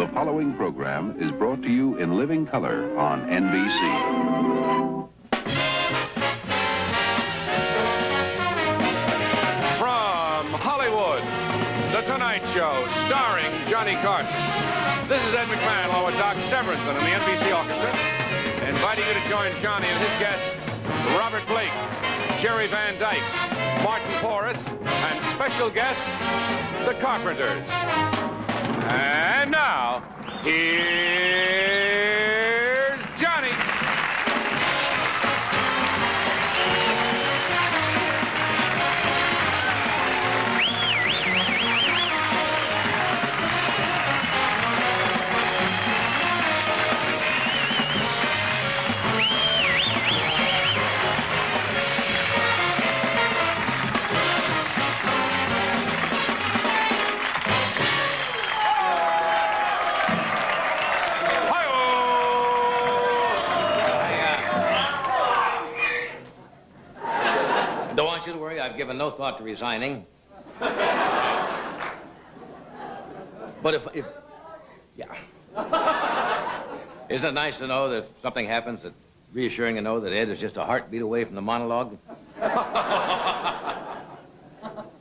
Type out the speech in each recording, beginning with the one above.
The following program is brought to you in living color on NBC. From Hollywood, The Tonight Show, starring Johnny Carson. This is Ed McMahon, along with Doc Severinsen and the NBC Orchestra, inviting you to join Johnny and his guests, Robert Blake, Jerry Van Dyke, Martin Poriss, and special guests, the Carpenters. And now, here's Johnny. Don't want you to worry. I've given no thought to resigning. But if yeah. Isn't it nice to know that if something happens, it's reassuring to know that Ed is just a heartbeat away from the monologue?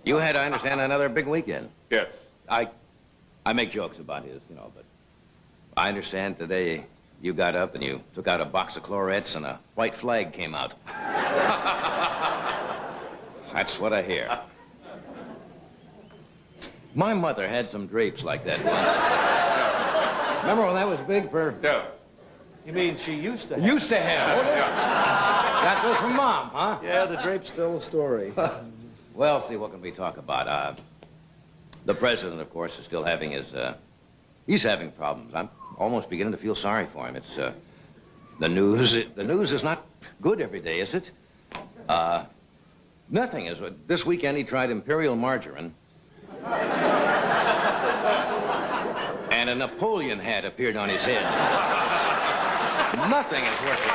You had, I understand, another big weekend. Yes. I make jokes about his, but I understand today you got up and you took out a box of chlorettes and a white flag came out. That's what I hear. My mother had some drapes like that once. Remember when that was big for... Yeah. You mean she used to have? Used to have. That was from Mom, huh? Yeah, the drape's still a story. Well, see, what can we talk about? The president, of course, is still having his... he's having problems. I'm almost beginning to feel sorry for him. It's, the news is not good every day, is it? Nothing is. This weekend he tried imperial margarine. And a Napoleon hat appeared on his head. Nothing is worth it.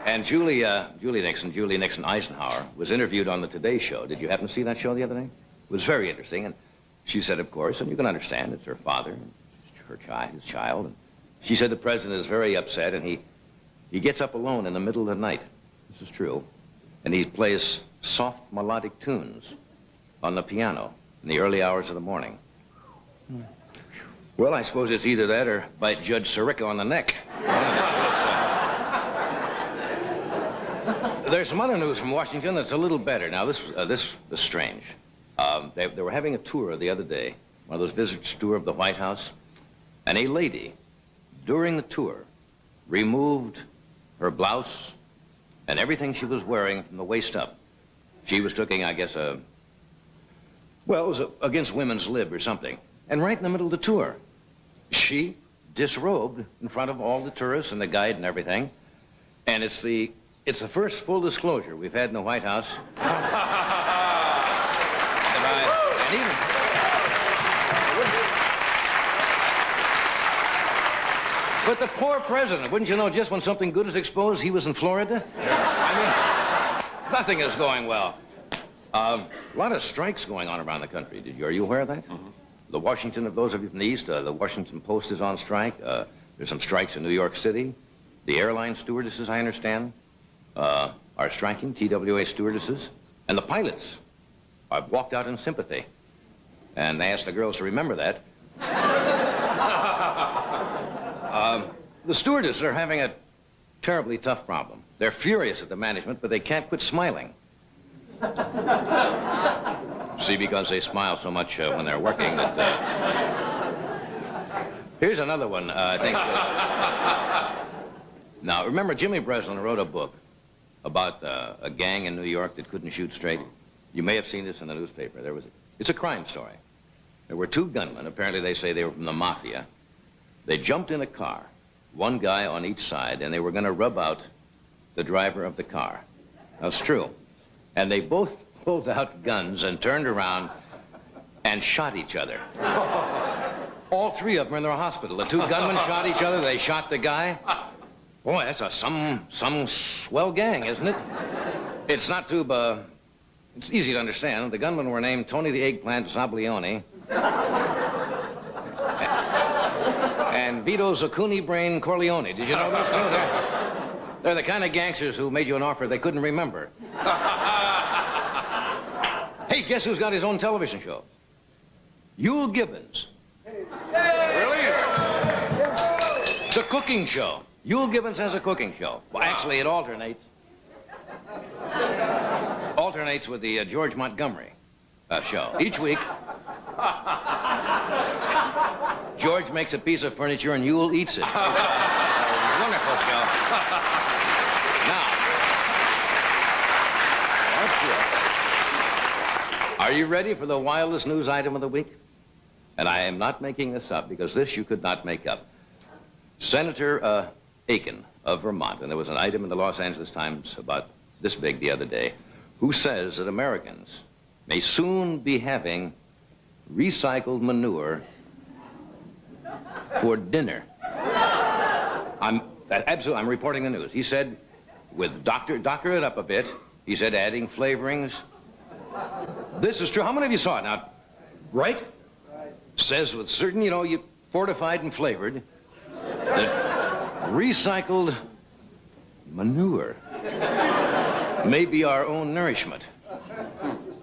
And Julie Nixon Eisenhower was interviewed on the Today Show. Did you happen to see that show the other day? It was very interesting. And she said, of course, and you can understand, it's her father, his child. And she said the president is very upset, and he gets up alone in the middle of the night. This is true. And he plays soft melodic tunes on the piano in the early hours of the morning. Well, I suppose it's either that or bite Judge Sirica on the neck. There's some other news from Washington that's a little better. Now, this was strange. They were having a tour the other day, one of those visitors' tour of the White House, and a lady, during the tour, removed her blouse and everything she was wearing from the waist up. She was taking, I guess, it was against women's lib or something. And right in the middle of the tour, she disrobed in front of all the tourists and the guide and everything. And it's the first full disclosure we've had in the White House. But the poor president, wouldn't you know, just when something good is exposed, he was in Florida? I mean, nothing is going well. A lot of strikes going on around the country. Are you aware of that? Mm-hmm. The Washington, of those of you from the East, the Washington Post is on strike. There's some strikes in New York City. The airline stewardesses, I understand, are striking, TWA stewardesses. And the pilots have walked out in sympathy. And they asked the girls to remember that. The stewardesses are having a terribly tough problem. They're furious at the management, but they can't quit smiling. See, because they smile so much when they're working that... Here's another one, I think. Now, remember, Jimmy Breslin wrote a book about a gang in New York that couldn't shoot straight. You may have seen this in the newspaper. It's a crime story. There were two gunmen. Apparently, they say they were from the mafia. They jumped in a car, one guy on each side, and they were going to rub out the driver of the car. That's true. And they both pulled out guns and turned around and shot each other. All three of them are in the hospital. The two gunmen shot each other. They shot the guy. Boy, that's some swell gang, isn't it? It's not too It's easy to understand. The gunmen were named Tony the Eggplant Zablioni and Vito Zucchini Brain Corleone. Did you know those two? They're the kind of gangsters who made you an offer they couldn't remember. Hey, guess who's got his own television show? Yule Gibbons. Really? It's a cooking show. Yule Gibbons has a cooking show. Well, actually, it alternates. Alternates with the George Montgomery show. Each week, George makes a piece of furniture and Yule eats it. It's a wonderful show. Now, are you ready for the wildest news item of the week? And I am not making this up because this you could not make up. Senator Aiken of Vermont, and there was an item in the Los Angeles Times about this big the other day, who says that Americans may soon be having recycled for dinner. I'm reporting the news. He said, doctor it up a bit. He said, adding flavorings. This is true. How many of you saw it now? Right? Says with certain, you fortified and flavored, that recycled manure may be our own nourishment.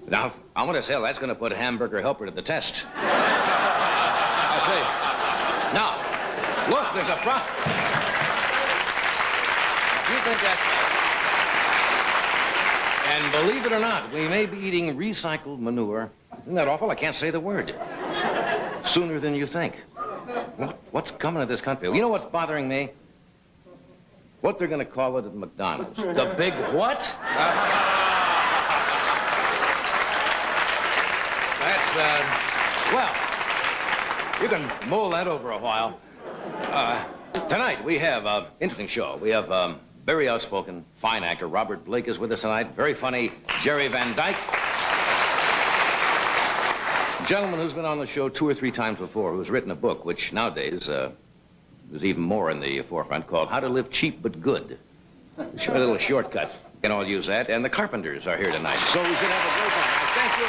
Now, I'm going to say that's going to put Hamburger Helper to the test. I'll tell you. Now, look, there's a problem. You think that... And believe it or not, we may be eating recycled manure. Isn't that awful? I can't say the word. Sooner than you think. What's coming to this country? You know what's bothering me? What they're going to call it at McDonald's. The big what? That's, well, you can mull that over a while. Tonight, we have an interesting show. We have very outspoken, fine actor Robert Blake is with us tonight. Very funny Jerry Van Dyke. A gentleman who's been on the show 2 or 3 times before, who's written a book, which nowadays is even more in the forefront, called How to Live Cheap But Good. A little shortcut. You can all use that. And the Carpenters are here tonight. So we should have a great time. Thank you.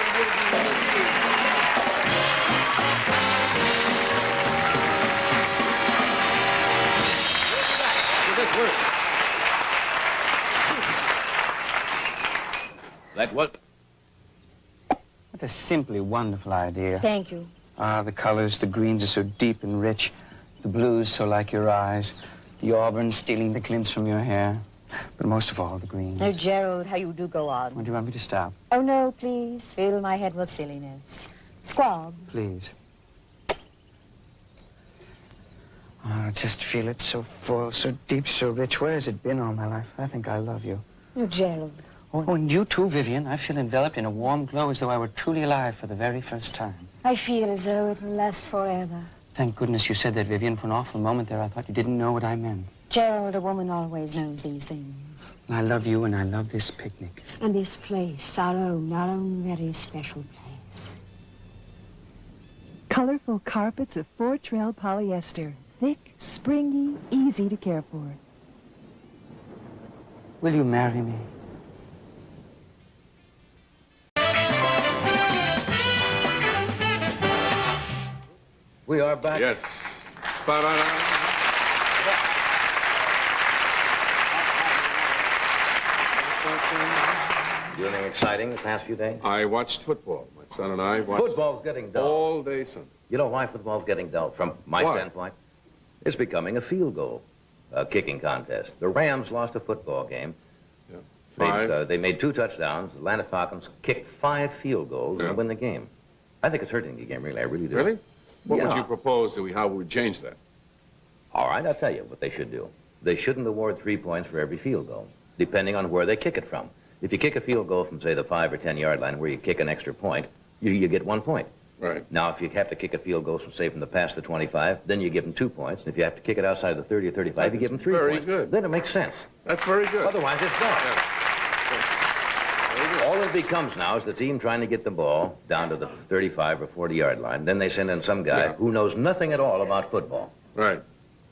This work. That what? What a simply wonderful idea. Thank you. Ah, the colors, the greens are so deep and rich. The blues so like your eyes. The auburn stealing the glints from your hair. But most of all, the greens. Oh, Gerald, how you do go on. When do you want me to stop? Oh, no, please. Fill my head with silliness. Squab. Please. Oh, I just feel it so full, so deep, so rich. Where has it been all my life? I think I love you. Oh, Gerald. Oh, and you too, Vivian. I feel enveloped in a warm glow as though I were truly alive for the very first time. I feel as though it will last forever. Thank goodness you said that, Vivian. For an awful moment there, I thought you didn't know what I meant. Gerald, a woman always knows these things. I love you, and I love this picnic. And this place, our own very special place. Colorful carpets of 4-trail polyester. Thick, springy, easy to care for. Will you marry me? We are back. Yes. Ba-da-da. Do anything exciting the past few days? I watched football. My son and I watched Football's getting dull. all day Sunday. You know why football's getting dull? From my Why? standpoint, it's becoming a field goal kicking contest. The Rams lost a football game. Yeah. 5. They made 2 touchdowns. The Atlanta Falcons kicked 5 field goals Yeah. and win the game. I think it's hurting the game, really. I really do. Really? What would Yeah. you propose how would we change that? All right, I'll tell you what they should do. They shouldn't award 3 points for every field goal, depending on where they kick it from. If you kick a field goal from, say, the 5 or 10 yard line where you kick an extra point, you get 1 point. Right. Now, if you have to kick a field goal from, say, from the past the 25, then you give them 2 points. And if you have to kick it outside of the 30 or 35, you give them 3 very points. good. Then it makes sense. That's very good. Otherwise, it's dull. Yeah. Very good. All it becomes now is the team trying to get the ball down to the 35 or 40 yard line. Then they send in some guy Yeah. who knows nothing at all about football. Right.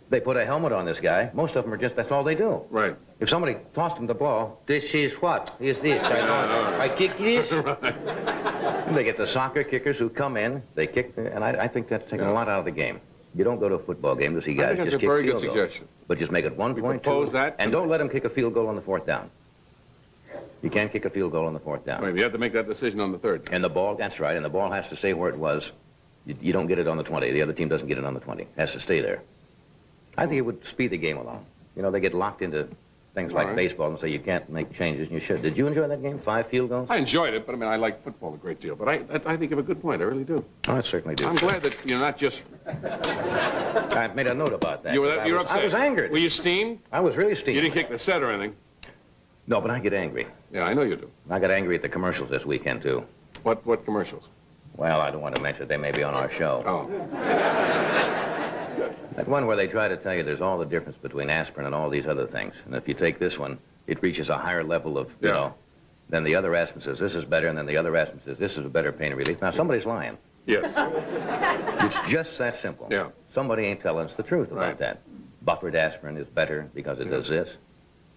They put a helmet on this guy. Most of them are just, that's all they do. Right. If somebody tossed him the ball, this is what? Is this? I kick this? They get the soccer kickers who come in, they kick, and I think that's taking a lot out of the game. You don't go to a football game to see guys I think just that's a very kick good field goals. suggestion. But just make it 1 point, propose that and don't let them kick a field goal on the 4th down. You can't kick a field goal on the 4th down. Wait, you have to make that decision on the 3rd. And the ball, that's right, and the ball has to stay where it was. You don't get it on the 20. The other team doesn't get it on the 20. It has to stay there. I think it would speed the game along. You know, they get locked into things like baseball and say you can't make changes, and you should. Did you enjoy that game? 5 field goals? I enjoyed it, but I mean, I like football a great deal. But I think you have a good point. I really do. Oh, I certainly do. I'm glad that you're not just... I made a note about that. You were upset. I was angered. Were you steamed? I was really steamed. You didn't kick the set or anything. No, but I get angry. Yeah, I know you do. I got angry at the commercials this weekend, too. What commercials? Well, I don't want to mention it. They may be on our show. Oh. That one where they try to tell you there's all the difference between aspirin and all these other things. And if you take this one, it reaches a higher level of, you know, then the other aspirin says this is better, and then the other aspirin says this is a better pain relief. Now, somebody's lying. Yes. It's just that simple. Yeah. Somebody ain't telling us the truth about Right. that. Buffered aspirin is better because it does this,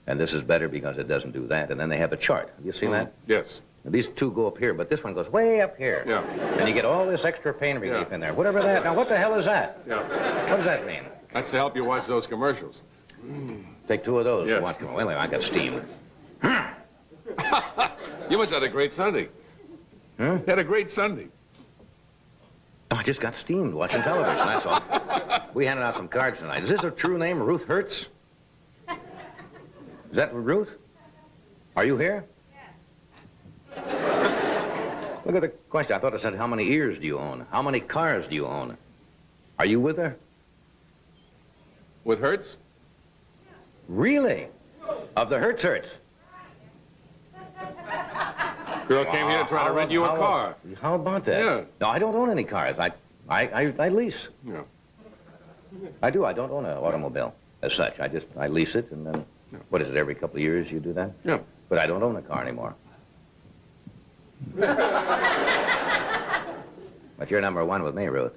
and this is better because it doesn't do that. And then they have a chart. Have you seen that? Yes. And these two go up here, but this one goes way up here. Yeah. And you get all this extra pain relief in there. Whatever that. Now, what the hell is that? Yeah. What does that mean? That's to help you watch those commercials. Take 2 of those. Yes. And watch them. Well, I got steamed. You must have had a great Sunday. Hmm? You had a great Sunday. I just got steamed watching television, that's all. We handed out some cards tonight. Is this a true name, Ruth Hertz? Is that Ruth? Are you here? Look at the question. I thought it said, how many ears do you own? How many cars do you own? Are you with her? With Hertz? Really? Of the Hertz? Girl came here to try to rent you a car. How about that? Yeah. No, I don't own any cars. I lease. Yeah. I do. I don't own an automobile as such. I lease it, and then, what is it, every couple of years you do that? Yeah. But I don't own a car anymore. But you're number 1 with me, Ruth.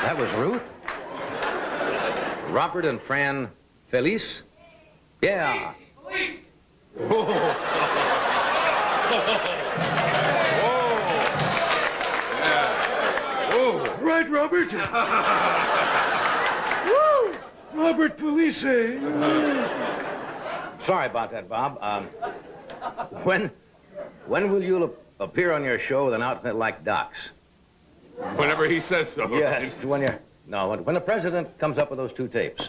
That was Ruth? Robert and Fran Felice? Yeah. Right, Robert? Woo! Robert Felice. Sorry about that, Bob. When will you appear on your show with an outfit like Doc's? Whenever he says so. Yes, when the president comes up with those 2 tapes.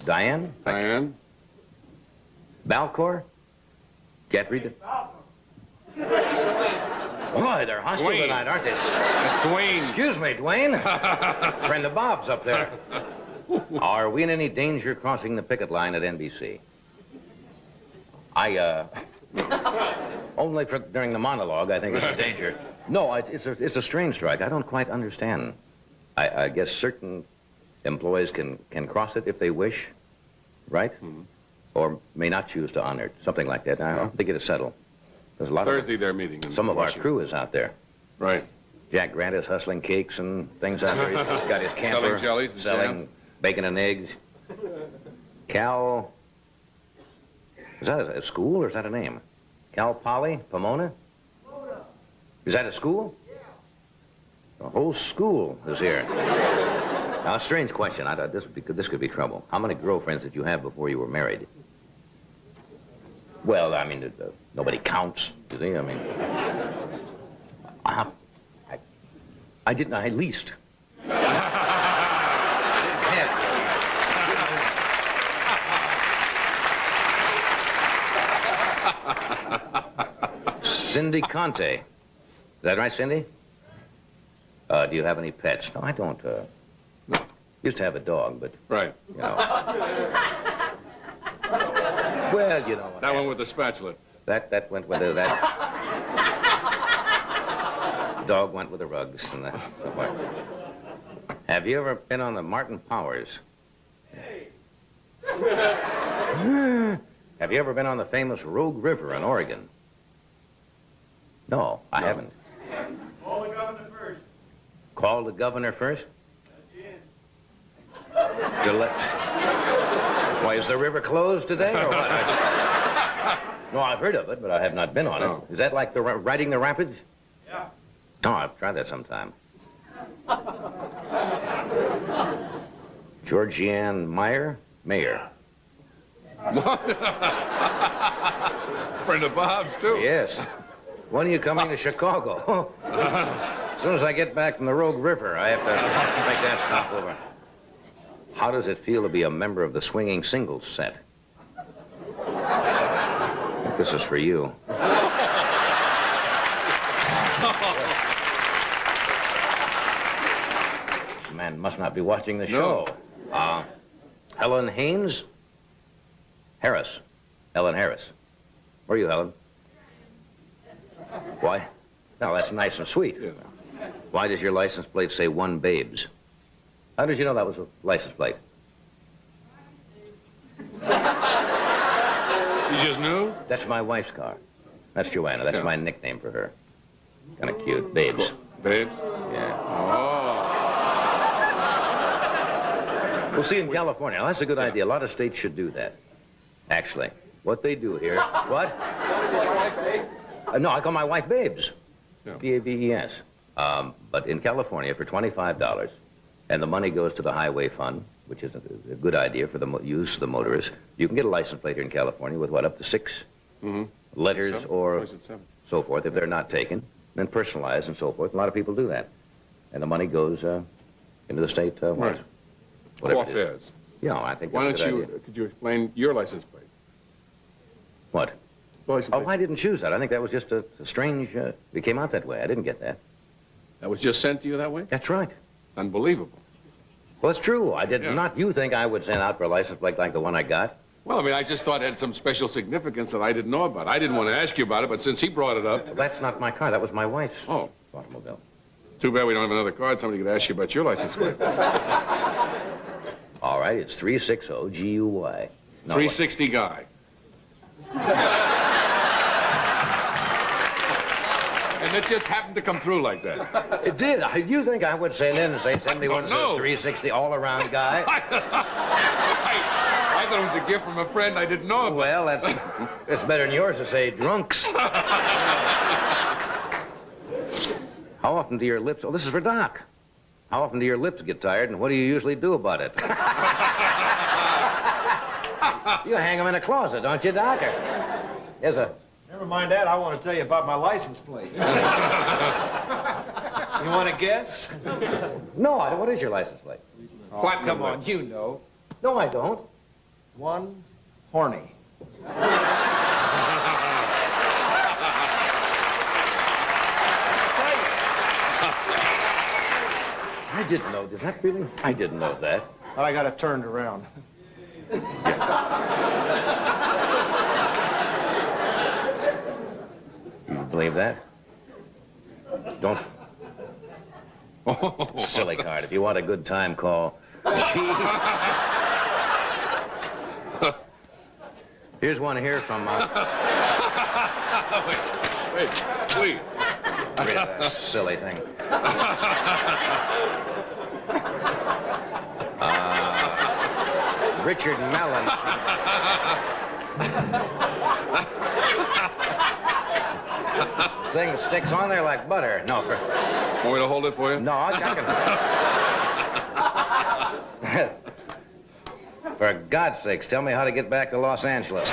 Diane? Diane? Balcor? Can't read it. Boy, they're hostile Dwayne. tonight, aren't they? That's Dwayne. Excuse me, Dwayne. Friend of Bob's up there. Are we in any danger crossing the picket line at NBC? Only during the monologue, I think it's a danger. No, it's a strange strike. I don't quite understand. I guess certain employees can cross it if they wish, right? Mm-hmm. Or may not choose to honor it, something like that. I hope they get it settled. There's a lot Thursday they're meeting. Some of our crew is out there. Right. Jack Grant is hustling cakes and things out there. He's got his camper. Selling jellies and selling jams. bacon and eggs. Cal... Is that a school or is that a name? Cal Poly? Pomona? Is that a school? Yeah. The whole school is here. Now, a strange question. This could be trouble. How many girlfriends did you have before you were married? Well, I mean, nobody counts, you see? I mean, I didn't. I leased. Cindy Conte. Is that right, Cindy? Do you have any pets? No, I don't. No. Used to have a dog, but... Right. You know. Well, you know what. That one with the spatula. That went with that. Dog went with the rugs and that. Have you ever been on the Martin Poriss? Have you ever been on the famous Rogue River in Oregon? No, I No. haven't. Call the governor first. Call the governor first? To let... Why, is the river closed today, or what? No, I've heard of it, but I have not been on it. No. Is that like the riding the rapids? Yeah. No, I'll try that sometime. Georgianne Meyer, mayor. Friend of Bob's, too. Yes. When are you coming to Chicago? As soon as I get back from the Rogue River, I have to make that stopover. How does it feel to be a member of the swinging singles set? I think this is for you. Man must not be watching the show. Helen Haynes? Harris. Ellen Harris. Where are you, Helen? Why? No, that's nice and sweet. Yeah. Why does your license plate say 1 Babes? How did you know that was a license plate? You just knew? That's my wife's car. That's Joanna. That's Yeah. my nickname for her. Kind of cute. Babes. Babe? Yeah. Oh. We'll see in California. Now, that's a good idea. A lot of states should do that. Actually, what they do here... What? No, I call my wife Babes. Yeah. Babes. But in California, for $25, and the money goes to the highway fund, which is a good idea for the use of the motorists, you can get a license plate here in California with, what, up to 6 letters 7? or is it 7? so forth, if they're not taken, then personalized and so forth. A lot of people do that. And the money goes into the state, Right. whatever it is. Affairs. Yeah, I think Why that's a don't good you, idea. could you explain your license plate? What? License Oh, plate. I didn't choose that. I think that was just a strange, it came out that way. I didn't get that. That was just sent to you that way? That's right. Unbelievable. Well, it's true. I did Yeah. not, you think I would send out for a license plate like the one I got? Well, I mean, I just thought it had some special significance that I didn't know about. I didn't want to ask you about it, but since he brought it up... Well, that's not my car. That was my wife's Oh, automobile. too bad we don't have another card. Somebody could ask you about your license plate. All right, it's 360 GUY. No, 360 guy. And it just happened to come through like that. it did. You think I would send in and say, send me one that No. says 360 all-around guy? I thought it was a gift from a friend I didn't know about. Well, that's better than yours to say drunks. How often do your lips... Oh, this is for Doc. How often do your lips get tired, and what do you usually do about it? You hang them in a closet, don't you, Doc? Yes, sir. Never mind that. I want to tell you about my license plate. You want to guess? No, I don't. What is your license plate? Platinum Come on, lips. you know. No, I don't. One, horny. I didn't know. Does that really? I didn't know that. But I got it turned around. You believe that? Don't. Silly card. If you want a good time, call. Gee. Here's one here from. Wait, please. Rid of that silly thing. Richard Mellon. Thing sticks on there like butter. No, for... Want me to hold it for you? No, I can... For God's sakes, tell me how to get back to Los Angeles.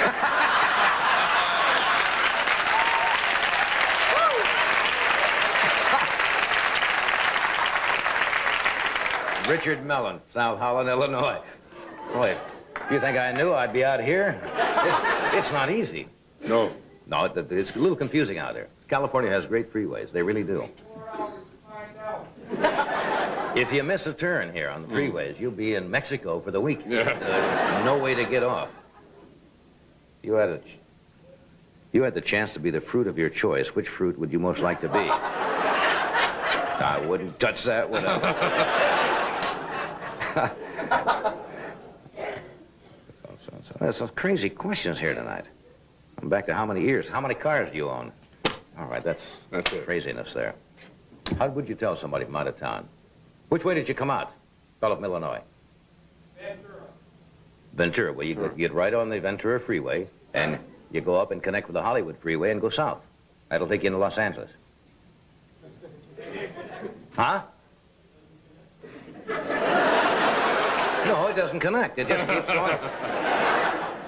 Richard Mellon, South Holland, Illinois. Boy, if you think I knew I'd be out here? It's not easy. No. No, it's a little confusing out there. California has great freeways. They really do. If you miss a turn here on the freeways, you'll be in Mexico for the week. Yeah. There's no way to get off. You had the chance to be the fruit of your choice. Which fruit would you most like to be? I wouldn't touch that, would I? There's some crazy questions here tonight. I'm back to how many years. How many cars do you own? All right, that's it. craziness there. How would you tell somebody from out of town? Which way did you come out? Philip, Illinois. Ventura. Well, you get right on the Ventura Freeway, and you go up and connect with the Hollywood Freeway and go south. That'll take you into Los Angeles. Huh? No, it doesn't connect. It just keeps going.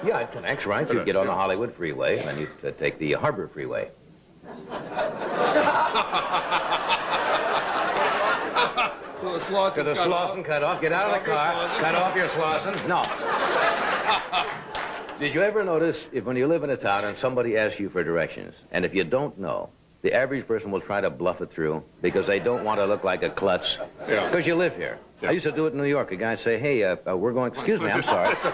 Yeah, it connects, right? You get on the Hollywood Freeway, and then you take the Harbor Freeway. To the Slauson cut off. Get out of the car. Cut off your Slauson. No. Did you ever notice if when you live in a town and somebody asks you for directions, and if you don't know, the average person will try to bluff it through because they don't want to look like a klutz. Yeah. Because you live here. Yeah. I used to do it in New York. A guy say, hey, we're going, excuse me, I'm sorry. Far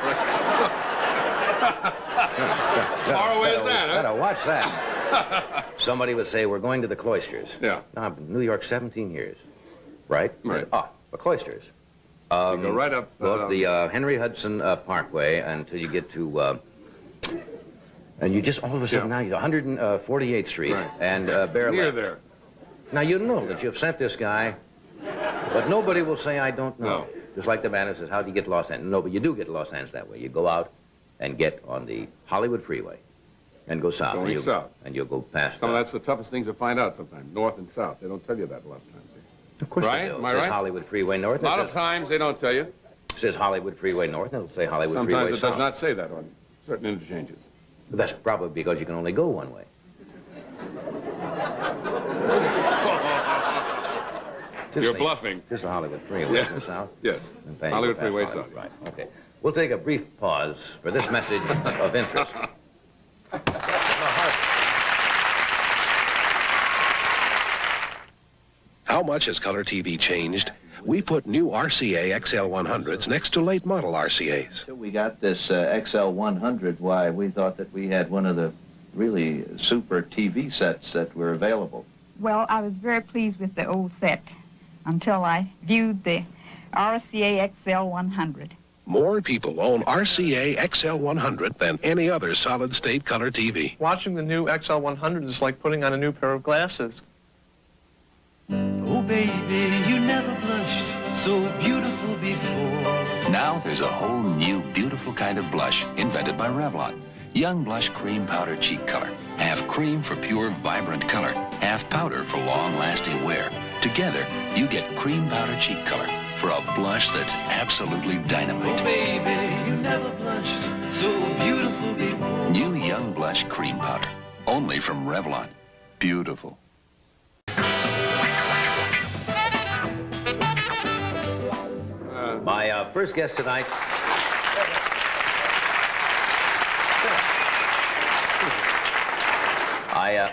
away as that, huh? Gotta watch that. Somebody would say, we're going to the Cloisters. Yeah. Now, I've been in New York 17 years. Right? Right. The Cloisters. You go right up. Go up the Henry Hudson Parkway until you get to, and you just all of a sudden now you're 148th Street and Bear Near left. there. Now you know that you've sent this guy, but nobody will say I don't know. No. Just like the man who says, how do you get to Los Angeles? No, but you do get to Los Angeles that way. You go out and get on the Hollywood Freeway and go south. Going south. And you'll go past. That's the toughest things to find out sometimes. North and south. They don't tell you that a lot of times. Of course Right? they do. Am It I says right? Hollywood Freeway North. A lot of times they don't tell you. It says Hollywood Freeway North, and it'll say Hollywood Freeway Sometimes it South. does not say that on certain interchanges. But that's probably because you can only go one way. You're bluffing. This is the Hollywood Freeway, Yeah. isn't it, south? Yes. And then Hollywood you go past Freeway south. Right, okay. We'll take a brief pause for this message of interest. How much has color TV changed? We put new RCA XL100s next to late model RCAs. We got this XL100, why, we thought that we had one of the really super TV sets that were available. Well, I was very pleased with the old set until I viewed the RCA XL100. More people own RCA XL100 than any other solid-state color TV. Watching the new XL100 is like putting on a new pair of glasses. Oh, baby, you never blushed so beautiful before. Now there's a whole new beautiful kind of blush invented by Revlon. Young Blush Cream Powder Cheek Color. Half cream for pure, vibrant color. Half powder for long-lasting wear. Together, you get Cream Powder Cheek Color for a blush that's absolutely dynamite. Oh, baby, you never blushed so beautiful before. New Young Blush Cream Powder. Only from Revlon. Beautiful. My first guest tonight.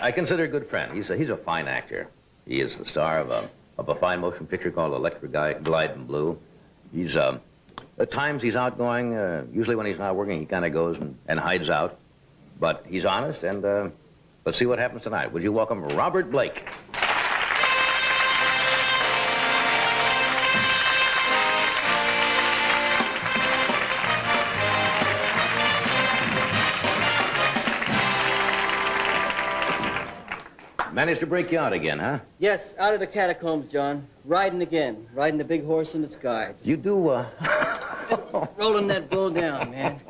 I consider a good friend. He's a fine actor. He is the star of a fine motion picture called Electric Glide in Blue. He's at times he's outgoing. Usually when he's not working, he kind of goes and hides out. But he's honest, and let's see what happens tonight. Would you welcome Robert Blake? Managed to break you out again, huh? Yes, out of the catacombs, John. Riding again. Riding the big horse in the sky. You do, Rolling that bull down, man.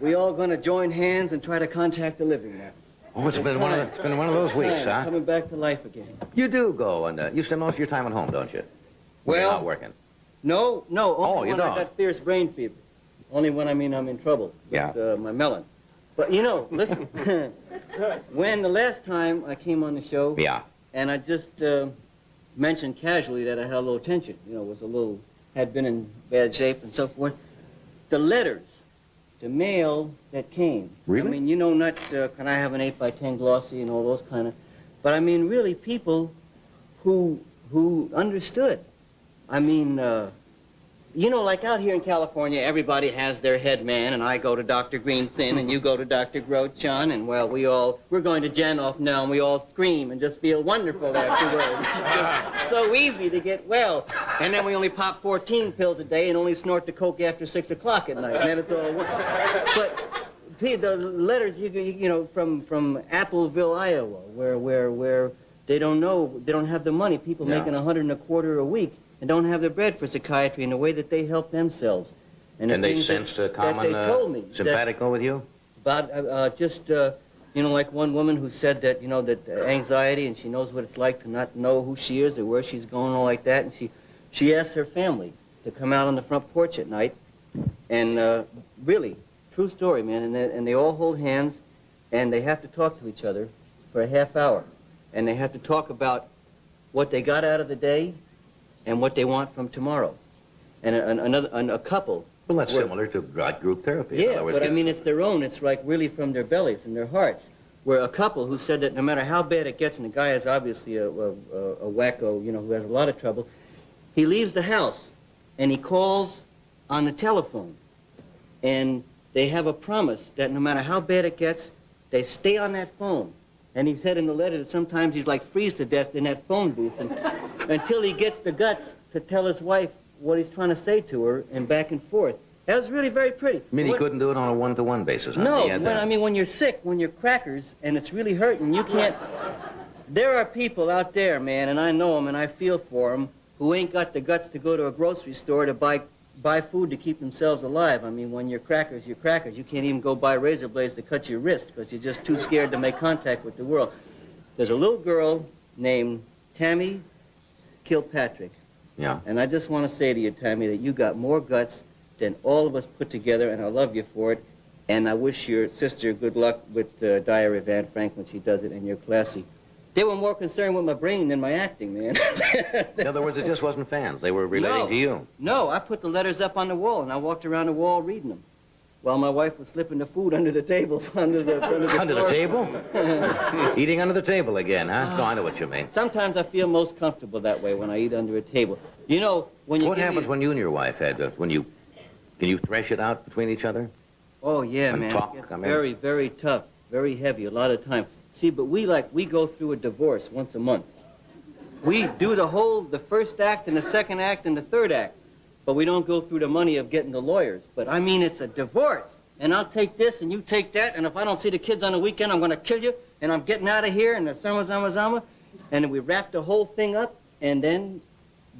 We all gonna join hands and try to contact the living now. Oh, it's been one of those weeks, huh? Coming back to life again. You do go, and you spend most of your time at home, don't you? Well, you're not working. No. Only you when don't? I got fierce brain fever. Only when I'm in trouble. Yeah. With, my melon. But, listen. When the last time I came on the show. Yeah. And I just mentioned casually that I had a little tension. Had been in bad shape and so forth. The letters, the mail that came. Really? I mean, not, can I have an 8x10 glossy and all those kind of. But I mean, really people who understood. I mean, like out here in California, everybody has their head man, and I go to Dr. Greenson, and you go to Dr. Grochon, and, well, we're going to Janoff now, and we all scream and just feel wonderful afterwards. It's so easy to get well. And then we only pop 14 pills a day and only snort the coke after 6 o'clock at night, and then it's all the letters you know from Appleville, Iowa, where they don't have the money. People making $125 a week and don't have the bread for psychiatry in the way that they help themselves. And they sensed a common simpatico with you? About just you know, like one woman who said that, you know, that anxiety, and she knows what it's like to not know who she is or where she's going, all like that. And she asked her family to come out on the front porch at night, and really, true story, man. And they all hold hands, and they have to talk to each other for a half hour, and they have to talk about what they got out of the day and what they want from tomorrow. And a couple. Well, that's similar to group therapy. Yeah, but I mean, it's their own. It's like really from their bellies and their hearts. Where a couple who said that no matter how bad it gets, and the guy is obviously a wacko, you know, who has a lot of trouble, he leaves the house and he calls on the telephone. And they have a promise that no matter how bad it gets, they stay on that phone. And he said in the letter that sometimes he's like freeze to death in that phone booth until he gets the guts to tell his wife what he's trying to say to her, and back and forth. That was really very pretty. I mean, he couldn't do it on a one-to-one basis, huh? No, I mean, when you're sick, when you're crackers, and it's really hurting, you can't... There are people out there, man, and I know them, and I feel for them, who ain't got the guts to go to a grocery store to buy food to keep themselves alive. I mean, when you're crackers, you're crackers. You can't even go buy razor blades to cut your wrist, because you're just too scared to make contact with the world. There's a little girl named Tammy Kilpatrick. Yeah. And I just want to say to you, Tammy, that you got more guts than all of us put together, and I love you for it. And I wish your sister good luck with Diary of Anne Frank when she does it, and you're classy. They were more concerned with my brain than my acting, man. In other words, it just wasn't fans. They were relating to you. No, I put the letters up on the wall, and I walked around the wall reading them, while my wife was slipping the food under the table, under the table? Eating under the table again, huh? No, I know what you mean. Sometimes I feel most comfortable that way when I eat under a table. You know, when you... What happens when you and your wife had, can you thresh it out between each other? Oh, yeah, and man. Talk, it's very, very tough, very heavy a lot of time. See, but we go through a divorce once a month. We do the first act and the second act and the third act, but we don't go through the money of getting the lawyers. But I mean, it's a divorce, and I'll take this and you take that, and if I don't see the kids on the weekend, I'm going to kill you, and I'm getting out of here, and the zama, and then we wrap the whole thing up, and then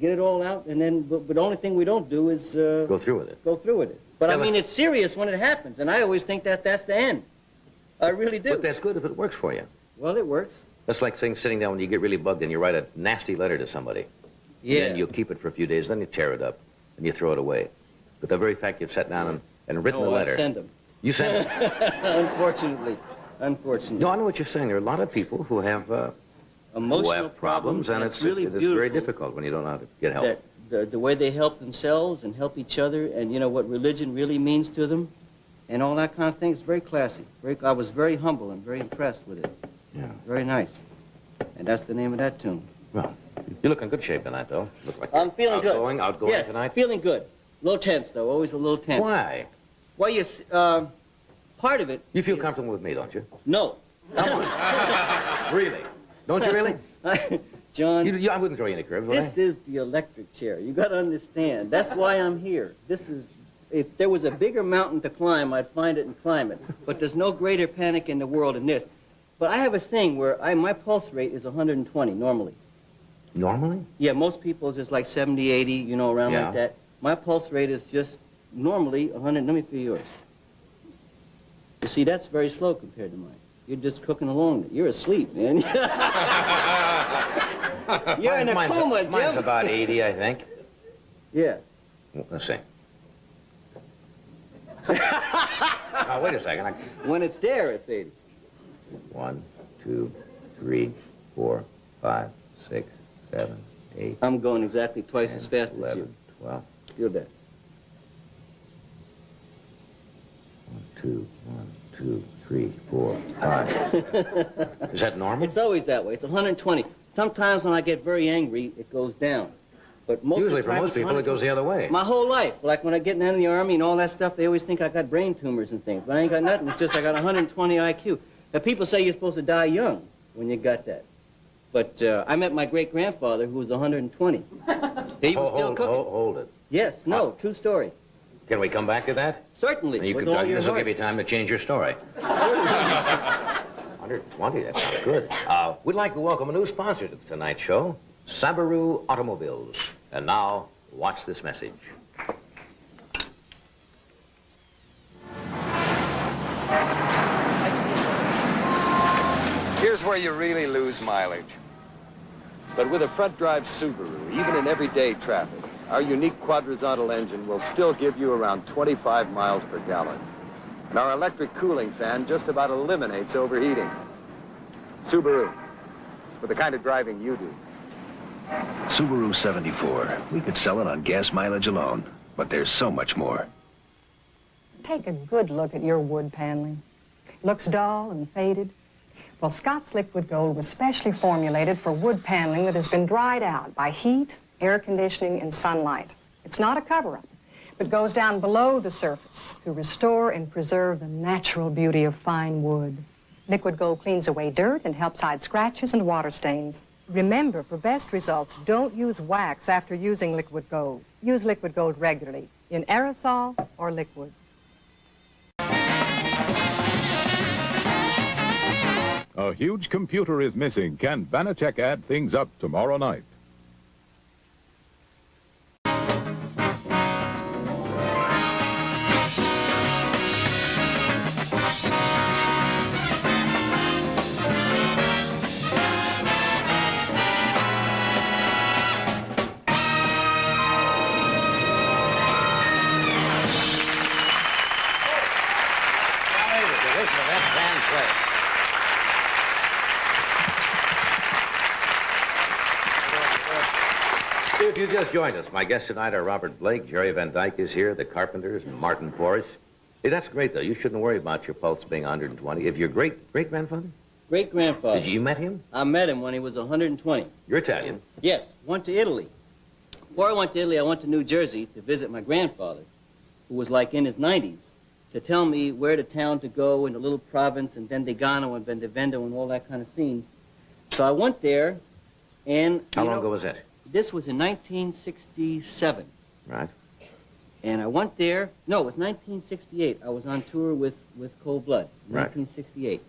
get it all out, and then, but the only thing we don't do is... go through with it. Go through with it. But I mean, it's serious when it happens, and I always think that that's the end. I really do. But that's good if it works for you. Well, it works. That's like sitting down when you get really bugged and you write a nasty letter to somebody. Yeah. And you keep it for a few days, then you tear it up, and you throw it away. But the very fact you've sat down and written a letter... I send them. You send them? Unfortunately. No, I know what you're saying. There are a lot of people who have... emotional problems, and it's very difficult when you don't know how to get help. The way they help themselves and help each other, and you know what religion really means to them, and all that kind of thing. It's very classy. I was very humble and very impressed with it. Yeah. Very nice. And that's the name of that tune. Well, you look in good shape tonight, though. Look like I'm feeling outgoing yes, tonight. Feeling good. A little tense, though. Always a little tense. Why? Well, part of it. You feel comfortable with me, don't you? No. Come on. Really? Don't you really? John, I wouldn't throw you in a curve, would I? This is the electric chair. You got to understand. That's why I'm here. If there was a bigger mountain to climb, I'd find it and climb it. But there's no greater panic in the world than this. But I have a thing where my pulse rate is 120 normally. Normally? Yeah, most people just like 70, 80, you know, around like that. My pulse rate is just normally 100. Let me feel yours. You see, that's very slow compared to mine. You're just cooking along. You're asleep, man. You're in a coma, Jim. Mine's about 80, I think. Yeah. Let's see. Now, wait a second. When it's there, it's 80. 1, 2, 3, 4, 5, 6, 7, 8. I'm going exactly twice as fast 11, as you. 12. Feel that. 1, 2, 3, 4, 5. Is that normal? It's always that way. It's 120. Sometimes when I get very angry, it goes down. But usually for most people, it goes the other way. My whole life. Like when I get in the Army and all that stuff, they always think I got brain tumors and things. But I ain't got nothing. It's just I got 120 IQ. Now, people say you're supposed to die young when you got that. But I met my great-grandfather who was 120. He was still cooking. Hold it. Yes, no, true story. Can we come back to that? Certainly. You with could, all your this will heart. give you time to change your story. 120, that sounds good. We'd like to welcome a new sponsor to tonight's show, Subaru Automobiles. And now, watch this message. Here's where you really lose mileage. But with a front-drive Subaru, even in everyday traffic, our unique quadrizontal engine will still give you around 25 miles per gallon. And our electric cooling fan just about eliminates overheating. Subaru, for the kind of driving you do. Subaru 74. We could sell it on gas mileage alone, but there's so much more. Take a good look at your wood paneling. Looks dull and faded. Well, Scott's Liquid Gold was specially formulated for wood paneling that has been dried out by heat, air conditioning, and sunlight. It's not a cover-up, but goes down below the surface to restore and preserve the natural beauty of fine wood. Liquid Gold cleans away dirt and helps hide scratches and water stains. Remember, for best results, don't use wax after using Liquid Gold. Use Liquid Gold regularly, in aerosol or liquid. A huge computer is missing. Can Vanacek add things up tomorrow night? If you just joined us, my guests tonight are Robert Blake, Jerry Van Dyke is here, the Carpenters, and Martin Poriss. Hey, that's great, though. You shouldn't worry about your pulse being 120. If your great-great-grandfather? Great-grandfather. Did you met him? I met him when he was 120. You're Italian? Yes, went to Italy. Before I went to Italy, I went to New Jersey to visit my grandfather, who was like in his 90s, to tell me where to town to go in the little province and Vendegano and Vendevendo and all that kind of scene. So I went there, and... How long ago was that? This was in 1967. Right. And I went there. No, it was 1968. I was on tour with Cold Blood. Right. 1968.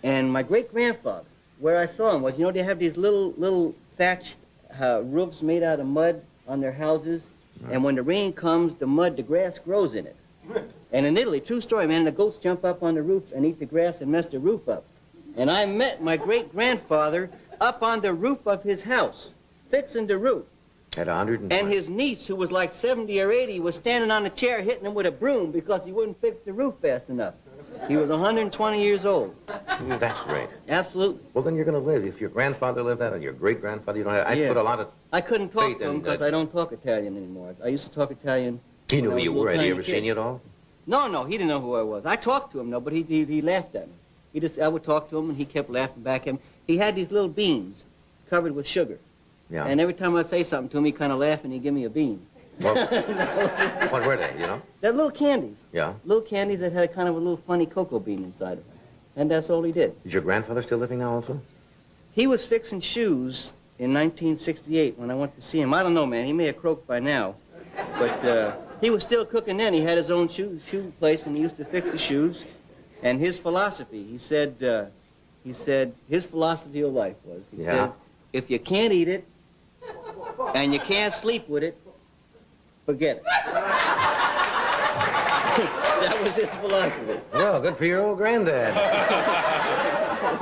And my great-grandfather, where I saw him was, you know, they have these little thatch roofs made out of mud on their houses. Right. And when the rain comes, the grass grows in it. And in Italy, true story, man, the goats jump up on the roof and eat the grass and mess the roof up. And I met my great-grandfather up on the roof of his house, fixing the roof. At 120. And his niece, who was like 70 or 80, was standing on a chair hitting him with a broom because he wouldn't fix the roof fast enough. He was 120 years old. That's great. Absolutely. Well, then you're going to live. If your grandfather lived that, or your great-grandfather, you don't have... I put a lot of... I couldn't talk faith to him in because I don't talk Italian anymore. I used to talk Italian. He knew who you were. Had he ever kid. seen you at all? No, he didn't know who I was. I talked to him, though, but he laughed at me. I would talk to him, and he kept laughing back at me. He had these little beans covered with sugar. Yeah. And every time I'd say something to him, he'd kind of laugh, and he'd give me a bean. Well, what were they, you know? They're little candies. Yeah. Little candies that had a kind of a little funny cocoa bean inside of them. And that's all he did. Is your grandfather still living now also? He was fixing shoes in 1968 when I went to see him. I don't know, man. He may have croaked by now. But he was still cooking then. He had his own shoe place, and he used to fix the shoes. And his philosophy, he said his philosophy of life was, he said, if you can't eat it and you can't sleep with it, forget it. That was his philosophy. Well, good for your old granddad.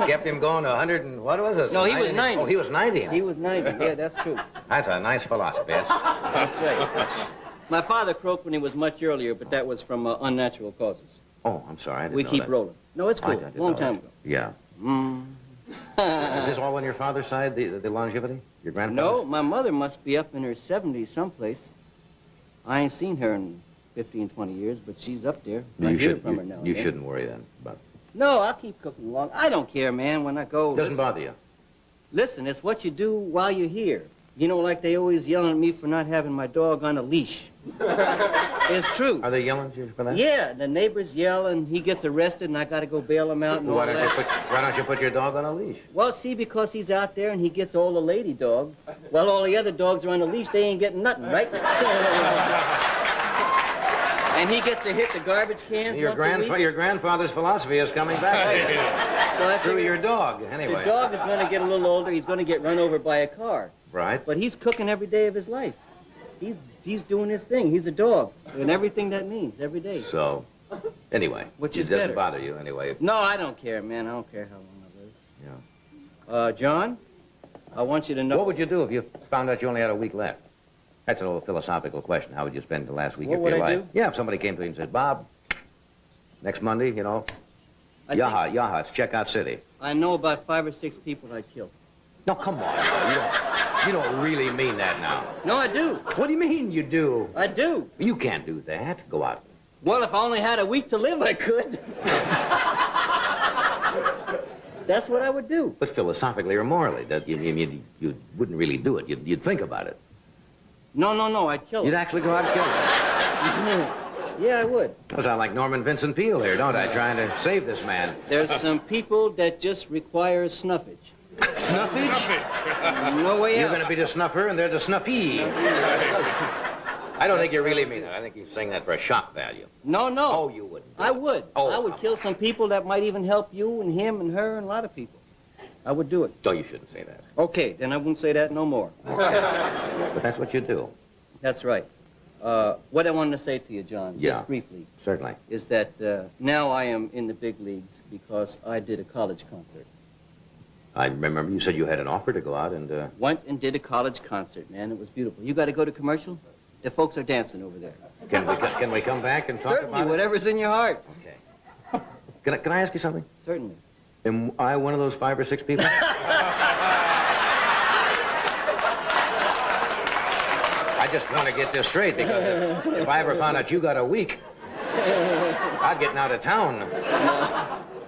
Kept him going to 100 and what was it? No, he was 90. Oh, he was 90. He was 90, yeah, that's true. That's a nice philosophy. That's right. My father croaked when he was much earlier, but that was from unnatural causes. Oh, I'm sorry, I didn't We know keep that. rolling. No, it's cool. Long time ago. Yeah. Is this all on your father's side, the longevity? Your grandfather? No, my mother must be up in her 70s someplace. I ain't seen her in 15, 20 years, but she's up there. I hear from her now. You shouldn't worry then about... No, I'll keep cooking along. I don't care, man, when I go. Doesn't bother you? Listen, it's what you do while you're here. You know, like they always yelling at me for not having my dog on a leash. It's true. Are they yelling at you for that? Yeah, the neighbors yell, and he gets arrested, and I got to go bail him out and all Why that. don't you put your dog on a leash? Well, see, because he's out there and he gets all the lady dogs. Well, all the other dogs are on a leash. They ain't getting nothing, right? And he gets to hit the garbage cans Your grandfather's philosophy is coming back. So I Through figure your dog, anyway. the dog is going to get a little older. He's going to get run over by a car. Right. But he's cooking every day of his life. He's doing his thing. He's a dog. And everything that means, every day. So, anyway. Which it is doesn't better. bother you, anyway. No, I don't care, man. I don't care how long I live. Yeah. John, I want you to know... What would you do if you found out you only had a week left? That's an old philosophical question. How would you spend the last week What of would your I life? do? Yeah, if somebody came to you and said, Bob, next Monday, you know, Yaha, it's Checkout City. I know about 5 or 6 people I'd kill. No, come on. You don't really mean that now. No, I do. What do you mean you do? I do. You can't do that. Go out. Well, if I only had a week to live, I could. That's what I would do. But philosophically or morally, you wouldn't really do it. You'd think about it. No, I'd kill him. You'd actually go out and kill him. Yeah, I would. I sound like Norman Vincent Peale here, don't I? Trying to save this man. There's some people that just require snuffage. Snuffage? No way You're out. going to be the snuffer, and they're the snuffy. I don't think you really mean that. I think you're saying that for a shock value. No. Oh, you wouldn't. I would. Oh, I would kill some people that might even help you and him and her and a lot of people. I would do it. Oh, you shouldn't say that. Okay, then I won't say that no more. But that's what you do. That's right. What I wanted to say to you, John, just briefly, Certainly. is that now I am in the big leagues because I did a college concert. I remember you said you had an offer to go out and... Went and did a college concert, man. It was beautiful. You got to go to commercial? The folks are dancing over there. Can we come back and talk Certainly, about it? whatever's in your heart. Okay. Can I ask you something? Certainly. Am I one of those 5 or 6 people? I just want to get this straight, because if I ever found out you got a week, I'd get out of town.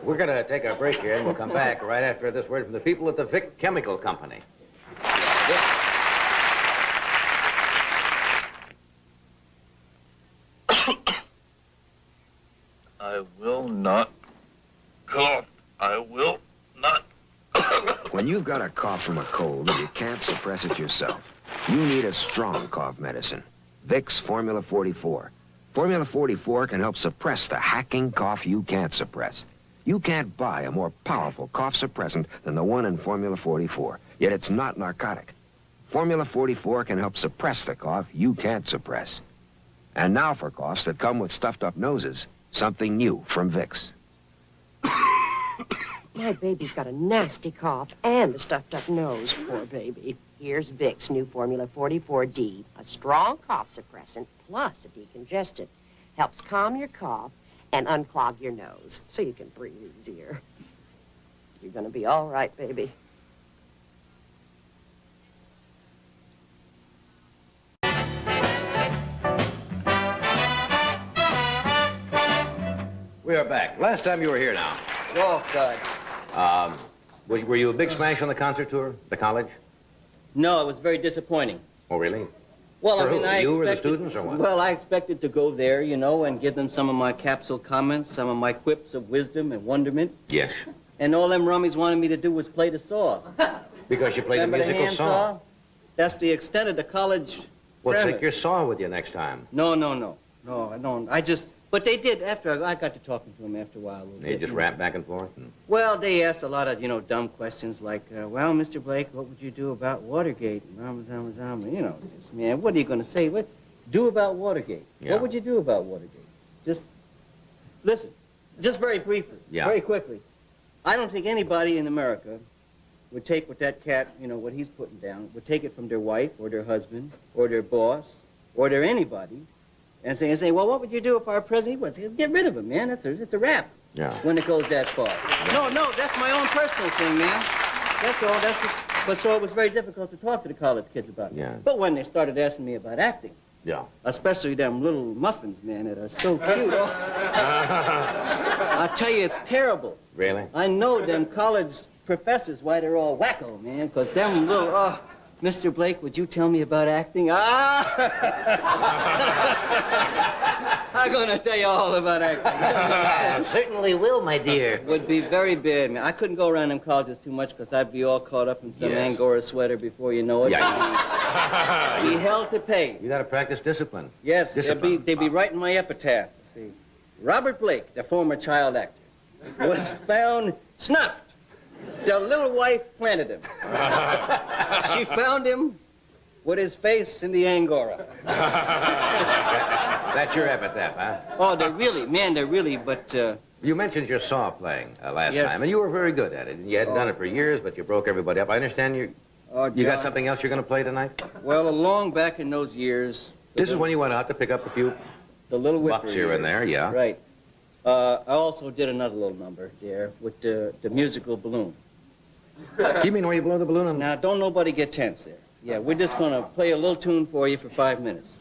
We're going to take a break here, and we'll come back right after this word from the people at the Vic Chemical Company. I will not cough. I will not. When you've got a cough from a cold and you can't suppress it yourself, you need a strong cough medicine. Vicks Formula 44. Formula 44 can help suppress the hacking cough you can't suppress. You can't buy a more powerful cough suppressant than the one in Formula 44, yet it's not narcotic. Formula 44 can help suppress the cough you can't suppress. And now for coughs that come with stuffed up noses, something new from Vicks. My baby's got a nasty cough and a stuffed up nose, poor baby. Here's Vicks new Formula 44D, a strong cough suppressant plus a decongestant. Helps calm your cough and unclog your nose so you can breathe easier. You're gonna be all right, baby. We are back. Last time you were here now. Oh, God. Were you a big smash on the concert tour, the college? No, it was very disappointing. Oh, really? Well, For I mean, who? I You or the expected, students or what? Well, I expected to go there, you know, and give them some of my capsule comments, some of my quips of wisdom and wonderment. Yes. And all them rummies wanted me to do was play the saw. Because you played Remember the musical handsaw? saw. That's the extent of the college Well, premise. take your saw with you next time. No, I don't. But they did after I got to talking to them after a while. A little They bit, just you know. rap back and forth. And... Well, they asked a lot of, dumb questions like, well, Mr. Blake, what would you do about Watergate? You know, just, man, what are you going to say? What do about Watergate? Yeah. What would you do about Watergate? Just listen, just very briefly, very quickly. I don't think anybody in America would take what that cat, what he's putting down, would take it from their wife or their husband or their boss or their anybody and say, well, what would you do if our president was? Get rid of him, man. It's a wrap. Yeah. When it goes that far. No, that's my own personal thing, man. That's all. But so it was very difficult to talk to the college kids about it. Yeah. But when they started asking me about acting, Yeah. especially them little muffins, man, that are so cute. Oh. I tell you, it's terrible. Really? I know them college professors why they're all wacko, man, because them little, Mr. Blake, would you tell me about acting? I'm going to tell you all about acting. Certainly will, my dear. Would be very bad, man. I couldn't go around them colleges too much because I'd be all caught up in some Yes. Angora sweater before you know it. Yeah. Be hell to pay. You got to practice discipline. Yes, Discipline. they'd be writing my epitaph. See, Robert Blake, the former child actor, was found snuffed. The little wife planted him. She found him with his face in the Angora. That's your epitaph, huh? Oh, they're really, but... You mentioned your saw playing last Yes. time, and you were very good at it. You hadn't done it for years, but you broke everybody up. I understand you got John. something else you're going to play tonight? Well, long back in those years... This is when you went out to pick up a few the little bucks here and there, yeah. Right. I also did another little number there with the musical balloon. You mean where you blow the balloon? Now, don't nobody get tense there. Yeah, we're just going to play a little tune for you for 5 minutes.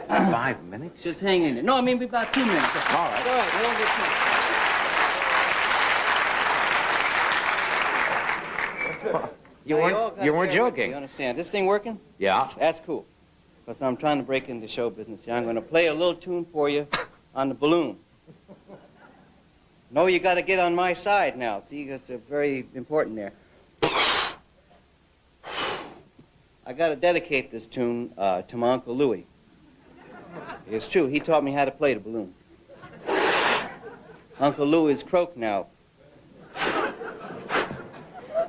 5 minutes? Just hang in there. No, I mean about 2 minutes. All right. All right, don't get tense. You weren't joking. You understand? This thing working? Yeah. That's cool. Because I'm trying to break into show business here. I'm going to play a little tune for you on the balloon. No, you got to get on my side now. See, it's very important there. I got to dedicate this tune to my Uncle Louie. It's true. He taught me how to play the balloon. Uncle Louie is croaked now.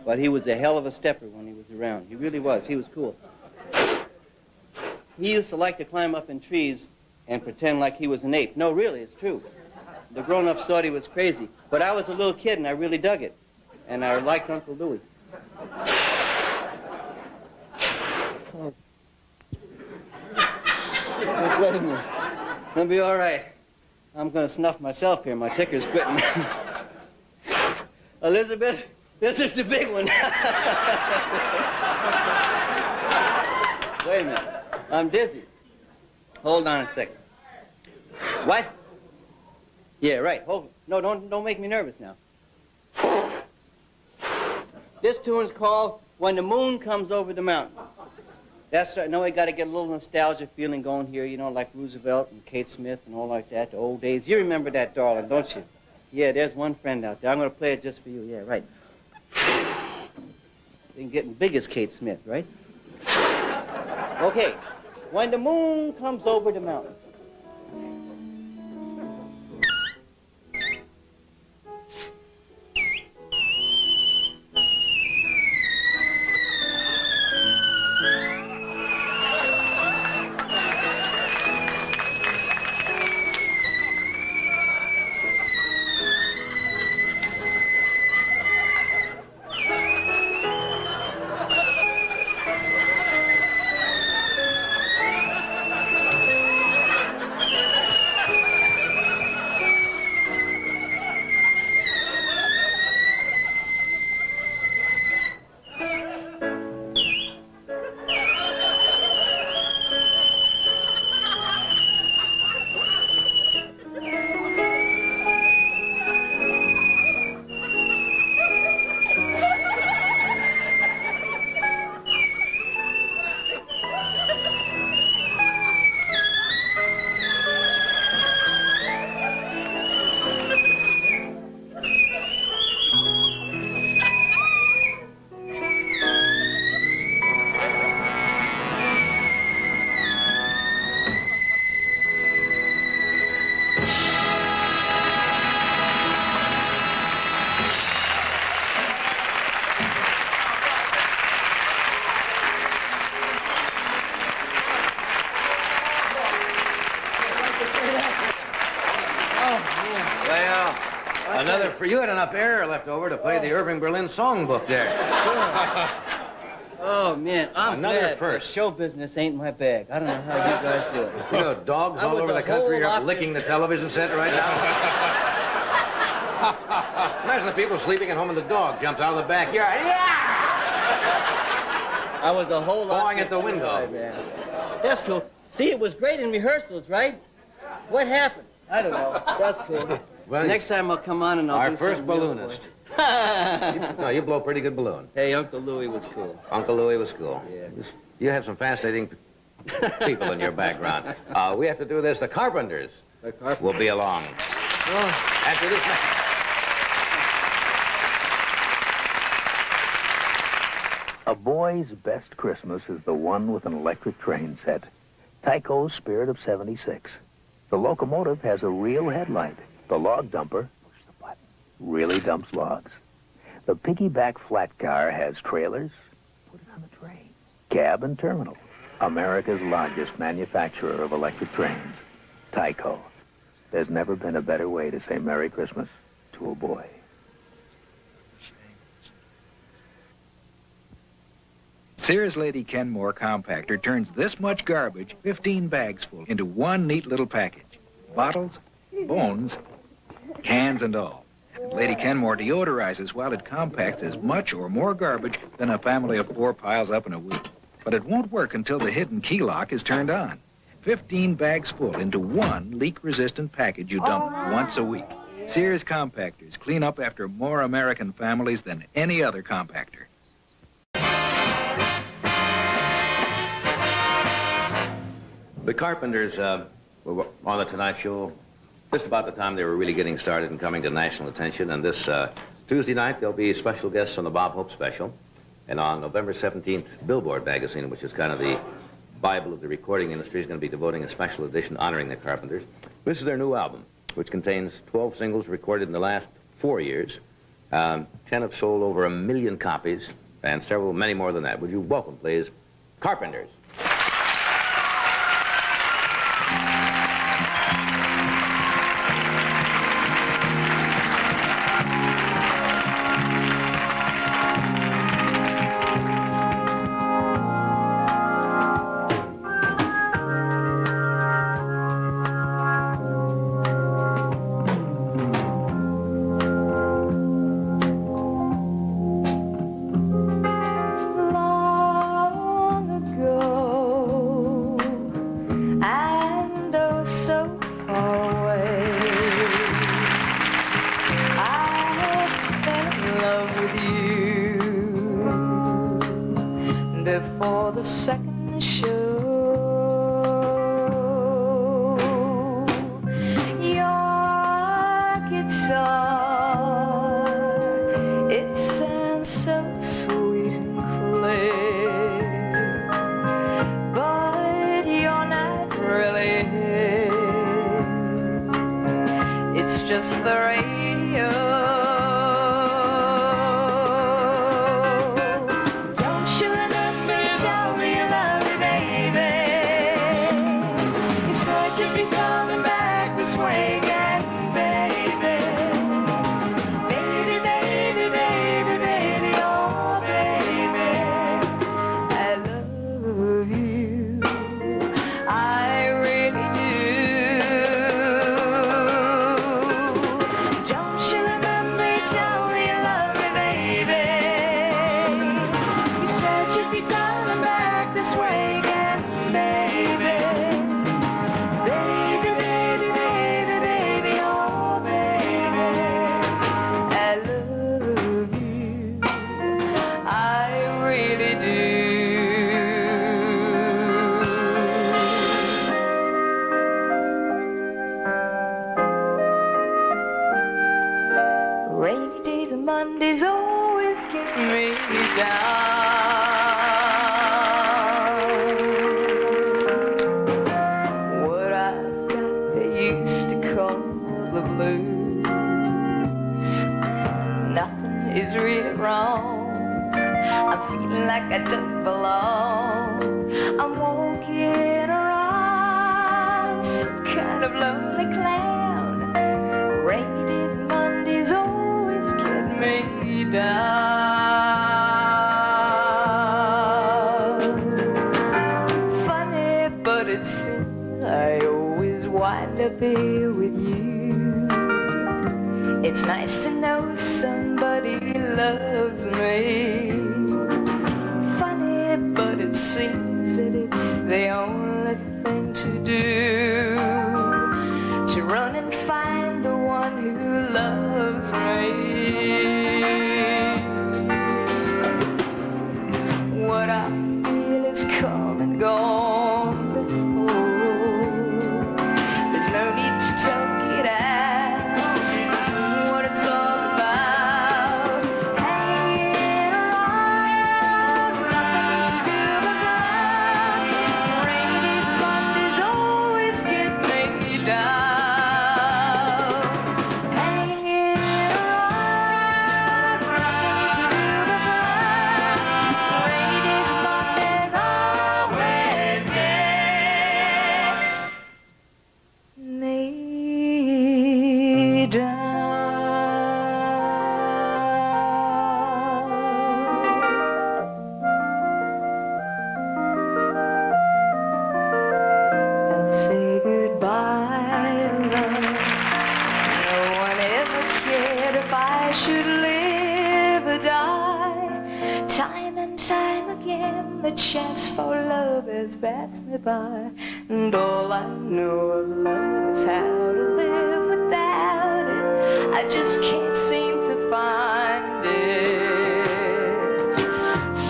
But he was a hell of a stepper when he was around. He really was. He was cool. He used to like to climb up in trees and pretend like he was an ape. No, really, it's true. The grown-ups thought he was crazy. But I was a little kid, and I really dug it. And I liked Uncle Louie. Wait a minute. It'll be all right. I'm going to snuff myself here. My ticker's quitting. Elizabeth, this is the big one. Wait a minute. I'm dizzy. Hold on a second. What? Yeah, right. Hold. No, don't make me nervous now. This tune's called When the Moon Comes Over the Mountain. That's right. No, we got to get a little nostalgia feeling going here, you know, like Roosevelt and Kate Smith and all like that, the old days. You remember that, darling, don't you? Yeah, there's one friend out there. I'm going to play it just for you. Yeah, right. Been getting big as Kate Smith, right? Okay. When the moon comes over the mountain. You had enough air left over to play the Irving Berlin songbook there. Oh, man, I'm Another glad first. Show business ain't my bag. I don't know how you guys do it. You know, dogs all over the country are licking the television set right now. Imagine the people sleeping at home and the dog jumps out of the backyard. Yeah! I was a whole lot... Pawing at the window. Man. That's cool. See, it was great in rehearsals, right? What happened? I don't know. That's cool. Well, next time I'll come on and I'll do first something balloonist. No, you blow a pretty good balloon. Hey, Uncle Louie was cool. Uncle Louie was cool. Yeah. You have some fascinating people in your background. We have to do this. The Carpenters will be along. After this match. A boy's best Christmas is the one with an electric train set. Tyco's Spirit of 76. The locomotive has a real headlight. The log dumper, push the button, really dumps logs. The piggyback flat car has trailers, put it on the train. Cab and terminal. America's largest manufacturer of electric trains. Tyco. There's never been a better way to say Merry Christmas to a boy. Sears Lady Kenmore compactor turns this much garbage, 15 bags full, into one neat little package. Bottles, bones, cans and all. And Lady Kenmore deodorizes while it compacts as much or more garbage than a family of 4 piles up in a week. But it won't work until the hidden key lock is turned on. 15 bags full into one leak-resistant package you dump once a week. Sears compactors clean up after more American families than any other compactor. The Carpenters were on the Tonight Show just about the time they were really getting started and coming to national attention. And this Tuesday night, there'll be special guests on the Bob Hope Special. And on November 17th, Billboard magazine, which is kind of the Bible of the recording industry, is going to be devoting a special edition honoring the Carpenters. This is their new album, which contains 12 singles recorded in the last 4 years. 10 have sold over 1 million copies, and many more than that. Would you welcome, please, Carpenters? Before the second show, your guitar, it sounds so sweet and clear, but you're not really here. It's just the radio. Mondays always get me down. What I've got they used to call the blues. Nothing is really wrong. I'm feeling like I don't belong. I'm walking around some kind of lonely clown. Rainy days and Mondays always get me down. Funny, but it seems I always wind up here with you. It's nice to know somebody loves me. Funny, but it seems that it's the only thing to do, to run and find the one who loves me. What I feel is come and gone before. There's no need to talk it out. What it's all about, hanging around down. Hanging around, nothing to the ground. Rainy days, Mondays, always get me down. Say goodbye, love. No one ever cared if I should live or die. Time and time again, the chance for love has passed me by. And all I know of love is how to live without it. I just can't seem to find it.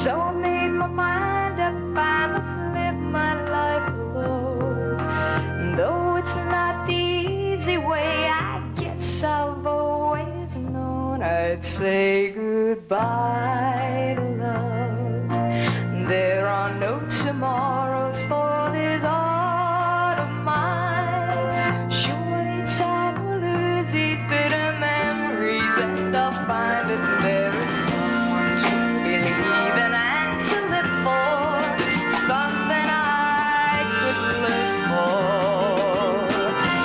So I made my mind up, I must live my life alone. Though it's not the easy way, I guess I've always known I'd say goodbye to love. There are no tomorrows for this heart of mine. Surely time will lose these bitter memories, and I'll find that there is someone to believe in and to live for, something I could live for.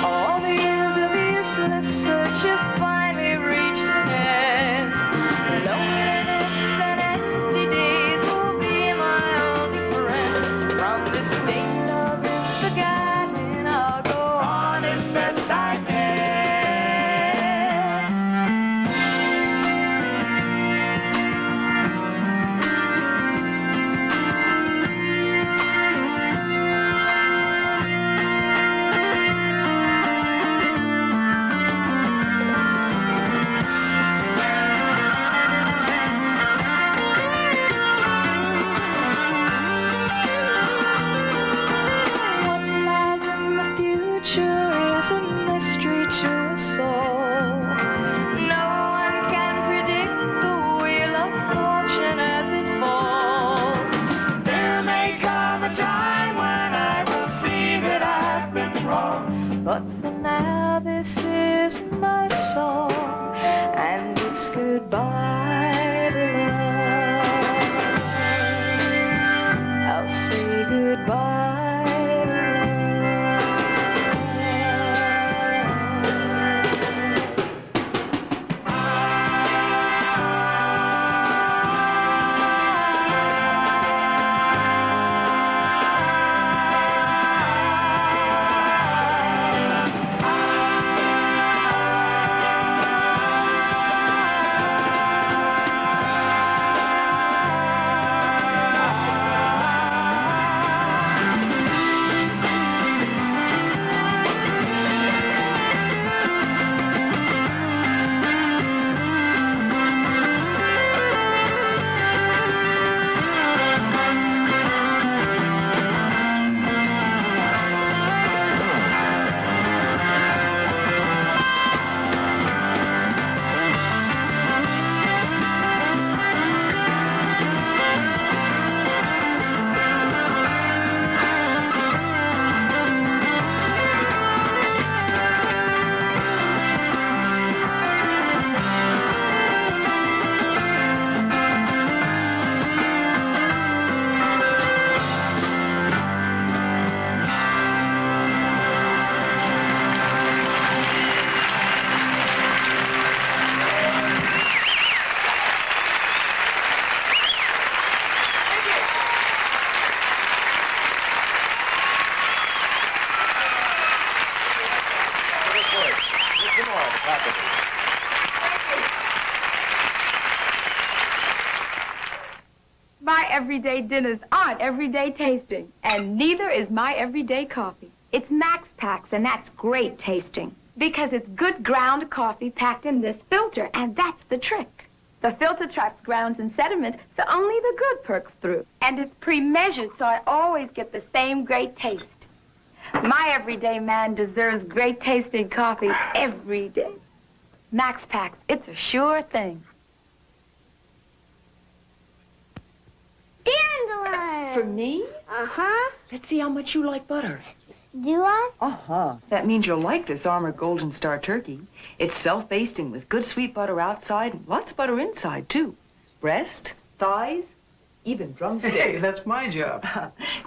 All the years of useless search have finally reached an end. Loneliness and empty days will be my only friend. From this day love is forgotten, I'll go on as best I can. What lies in the future is a mystery to us all. No one can predict the wheel of fortune as it falls. There may come a time when I will see that I've been wrong. But for now, this is my song, and it's goodbye to love. I'll say goodbye to My everyday dinners aren't everyday tasting, and neither is my everyday coffee. It's Max Packs, and that's great tasting, because it's good ground coffee packed in this filter, and that's the trick. The filter traps grounds and sediment, so only the good perks through. And it's pre-measured, so I always get the same great taste. My everyday man deserves great tasting coffee every day. Max Packs, it's a sure thing. Dandelion! For me? Uh-huh. Let's see how much you like butter. Do I? Uh-huh. That means you'll like this Armour Golden Star turkey. It's self-basting with good sweet butter outside and lots of butter inside, too. Breast, thighs, even drumsticks. Hey, that's my job.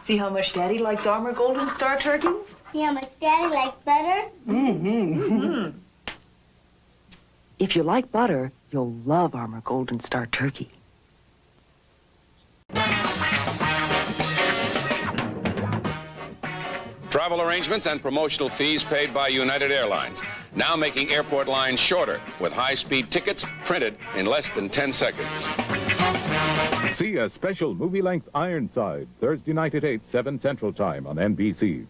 See how much Daddy likes Armour Golden Star turkey? See how much Daddy likes butter? Mm-hmm. If you like butter, you'll love Armour Golden Star turkey. Travel arrangements and promotional fees paid by United Airlines, now making airport lines shorter with high-speed tickets printed in less than 10 seconds. See a special movie-length Ironside, Thursday night at 8, 7 Central Time on NBC.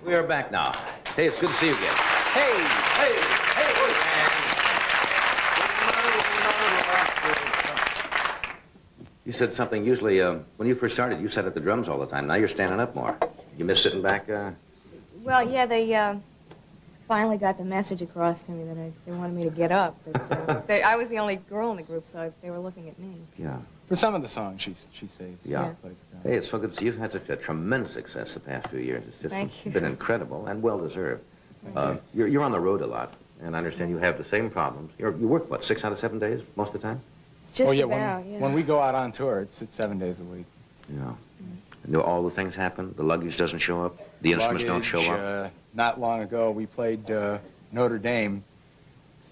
We are back now. Hey, it's good to see you again. Hey, hey, hey, You said something usually, when you first started, you sat at the drums all the time. Now you're standing up more. You miss sitting back? Well, yeah, they finally got the message across to me that they wanted me to get up. But I was the only girl in the group, so they were looking at me. Yeah. For some of the songs she sings. Yeah. Hey, it's so good to see you. You've had such a tremendous success the past few years. It's just been incredible and well-deserved. You're on the road a lot, and I understand you have the same problems. You work, what, 6 out of 7 days most of the time? Just yeah, about, when we go out on tour, it's 7 days a week. Yeah. Do all the things happen? The luggage doesn't show up? The instruments don't show up? Not long ago, we played Notre Dame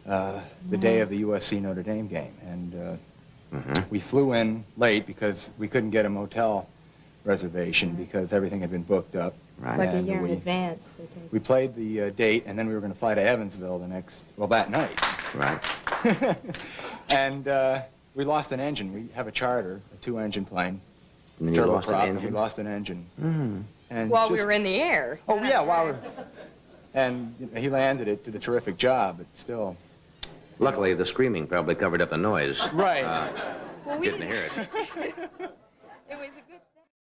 the day of the USC Notre Dame game. And we flew in late because we couldn't get a motel reservation because everything had been booked up. Right. Like a year in advance. We played the date, and then we were going to fly to Evansville that night. Right. And we lost an engine. We have a charter, a 2-engine plane. And then you lost an engine? We lost an engine. And while we were in the air. Oh, yeah, while we're... And he landed it, did a terrific job, but still... Luckily, the screaming probably covered up the noise. Right. Well, Didn't hear it. It was